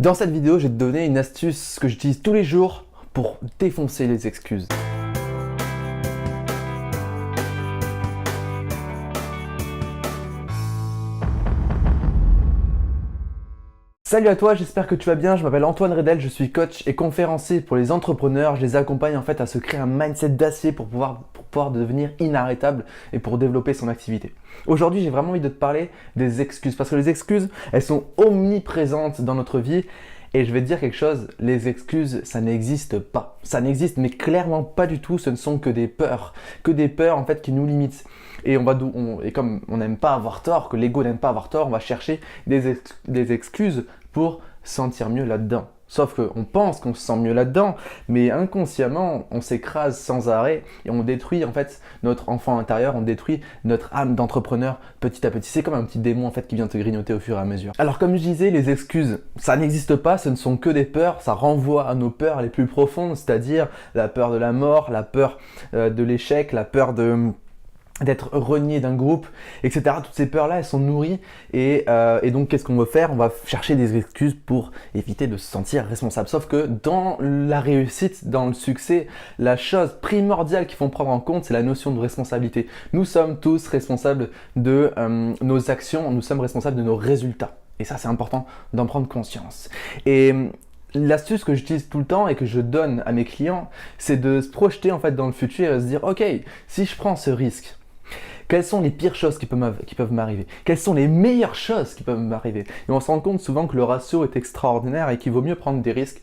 Dans cette vidéo, je vais te donner une astuce que j'utilise tous les jours pour défoncer les excuses. Salut à toi, j'espère que tu vas bien. Je m'appelle Antoine Redel, je suis coach et conférencier pour les entrepreneurs. Je les accompagne en fait à se créer un mindset d'acier pour pouvoir devenir inarrêtable et pour développer son activité. Aujourd'hui, j'ai vraiment envie de te parler des excuses parce que les excuses, elles sont omniprésentes dans notre vie. Et je vais te dire quelque chose, les excuses, ça n'existe pas. Ça n'existe, mais clairement pas du tout. Ce ne sont que des peurs en fait qui nous limitent. Et comme on n'aime pas avoir tort, que l'ego n'aime pas avoir tort, on va chercher des excuses pour se sentir mieux là-dedans. Sauf qu'on pense qu'on se sent mieux là-dedans, mais inconsciemment, on s'écrase sans arrêt et on détruit en fait notre enfant intérieur, on détruit notre âme d'entrepreneur petit à petit. C'est comme un petit démon en fait qui vient te grignoter au fur et à mesure. Alors comme je disais, les excuses, ça n'existe pas, ce ne sont que des peurs, ça renvoie à nos peurs les plus profondes, c'est-à-dire la peur de la mort, la peur de l'échec, la peur d'être renié d'un groupe, etc. Toutes ces peurs-là, elles sont nourries et donc qu'est-ce qu'on veut faire? On va chercher des excuses pour éviter de se sentir responsable. Sauf que dans la réussite, dans le succès, la chose primordiale qu'il faut prendre en compte, c'est la notion de responsabilité. Nous sommes tous responsables de nos actions, nous sommes responsables de nos résultats. Et ça, c'est important d'en prendre conscience. Et l'astuce que j'utilise tout le temps et que je donne à mes clients, c'est de se projeter en fait dans le futur et de se dire, ok, si je prends ce risque, quelles sont les pires choses qui peuvent m'arriver? Quelles sont les meilleures choses qui peuvent m'arriver? Et on se rend compte souvent que le ratio est extraordinaire et qu'il vaut mieux prendre des risques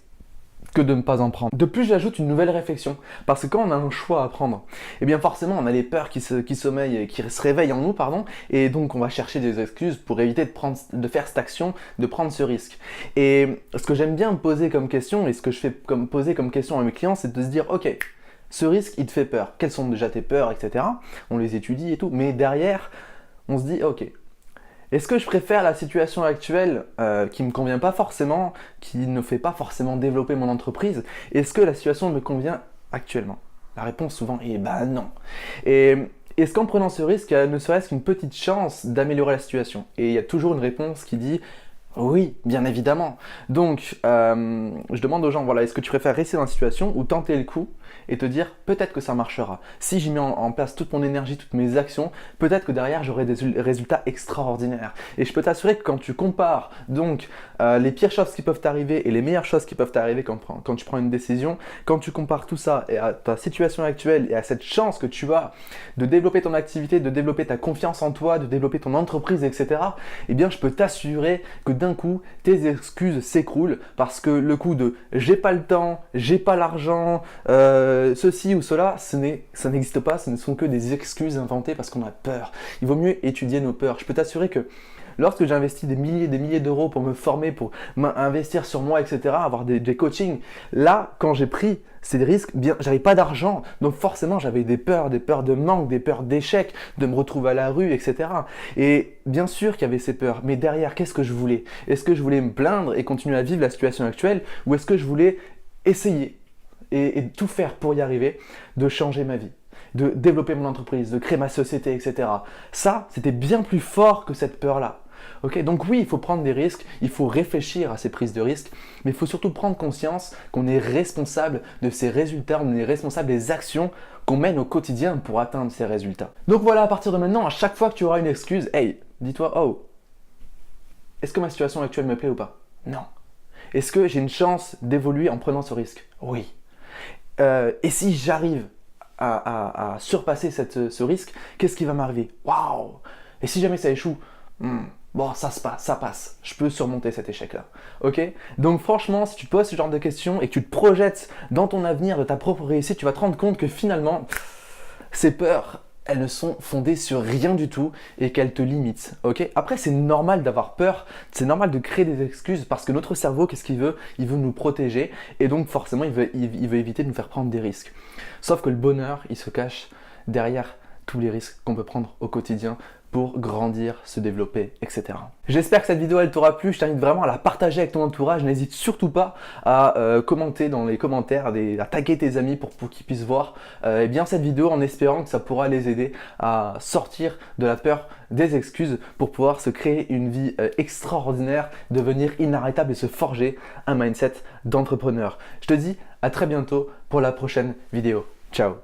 que de ne pas en prendre. De plus, j'ajoute une nouvelle réflexion, parce que quand on a un choix à prendre, eh bien forcément on a les peurs qui se réveillent en nous, et donc on va chercher des excuses pour éviter de faire cette action, de prendre ce risque. Et ce que j'aime bien me poser comme question, et ce que je fais poser comme question à mes clients, c'est de se dire, ok, ce risque, il te fait peur. Quelles sont déjà tes peurs, etc. On les étudie et tout. Mais derrière, on se dit, ok, est-ce que je préfère la situation actuelle qui ne me convient pas forcément, qui ne fait pas forcément développer mon entreprise? Est-ce que la situation me convient actuellement? La réponse souvent est bah non. Et est-ce qu'en prenant ce risque, il y a ne serait-ce qu'une petite chance d'améliorer la situation? Et il y a toujours une réponse qui dit oui, bien évidemment. Donc, je demande aux gens, voilà, est-ce que tu préfères rester dans la situation ou tenter le coup et te dire peut-être que ça marchera. Si j'y mets en place toute mon énergie, toutes mes actions, peut-être que derrière j'aurai des résultats extraordinaires. Et je peux t'assurer que quand tu compares donc les pires choses qui peuvent t'arriver et les meilleures choses qui peuvent t'arriver quand tu prends une décision, quand tu compares tout ça et à ta situation actuelle et à cette chance que tu as de développer ton activité, de développer ta confiance en toi, de développer ton entreprise, etc., eh bien je peux t'assurer que d'un coup, tes excuses s'écroulent parce que le coup de j'ai pas le temps, j'ai pas l'argent, ceci ou cela, ça n'existe pas, ce ne sont que des excuses inventées parce qu'on a peur. Il vaut mieux étudier nos peurs. Je peux t'assurer que lorsque j'ai investi des milliers d'euros pour me former, pour investir sur moi, etc., avoir des coachings, là, quand j'ai pris ces risques, bien, j'avais pas d'argent, donc forcément j'avais des peurs de manque, des peurs d'échec, de me retrouver à la rue, etc. Et bien sûr qu'il y avait ces peurs, mais derrière, qu'est-ce que je voulais? Est-ce que je voulais me plaindre et continuer à vivre la situation actuelle, ou est-ce que je voulais essayer et tout faire pour y arriver, de changer ma vie, de développer mon entreprise, de créer ma société, etc. Ça, c'était bien plus fort que cette peur-là. Okay, donc oui, il faut prendre des risques, il faut réfléchir à ces prises de risques, mais il faut surtout prendre conscience qu'on est responsable de ces résultats, on est responsable des actions qu'on mène au quotidien pour atteindre ces résultats. Donc voilà, à partir de maintenant, à chaque fois que tu auras une excuse, hey, dis-toi, oh, est-ce que ma situation actuelle me plaît ou pas? Non. Est-ce que j'ai une chance d'évoluer en prenant ce risque? Oui. Et si j'arrive à surpasser ce risque, qu'est-ce qui va m'arriver? Waouh! Et si jamais ça échoue? Bon, ça passe. Je peux surmonter cet échec-là. Ok? Donc franchement, si tu poses ce genre de questions et que tu te projettes dans ton avenir, de ta propre réussite, tu vas te rendre compte que finalement, ces peurs, elles ne sont fondées sur rien du tout et qu'elles te limitent. Ok? Après, c'est normal d'avoir peur, c'est normal de créer des excuses parce que notre cerveau, qu'est-ce qu'il veut? Il veut nous protéger et donc forcément, il veut éviter de nous faire prendre des risques. Sauf que le bonheur, il se cache derrière tous les risques qu'on peut prendre au quotidien pour grandir, se développer, etc. J'espère que cette vidéo elle t'aura plu, je t'invite vraiment à la partager avec ton entourage, n'hésite surtout pas à commenter dans les commentaires, à taguer tes amis pour qu'ils puissent voir bien cette vidéo en espérant que ça pourra les aider à sortir de la peur des excuses pour pouvoir se créer une vie extraordinaire, devenir inarrêtable et se forger un mindset d'entrepreneur. Je te dis à très bientôt pour la prochaine vidéo. Ciao!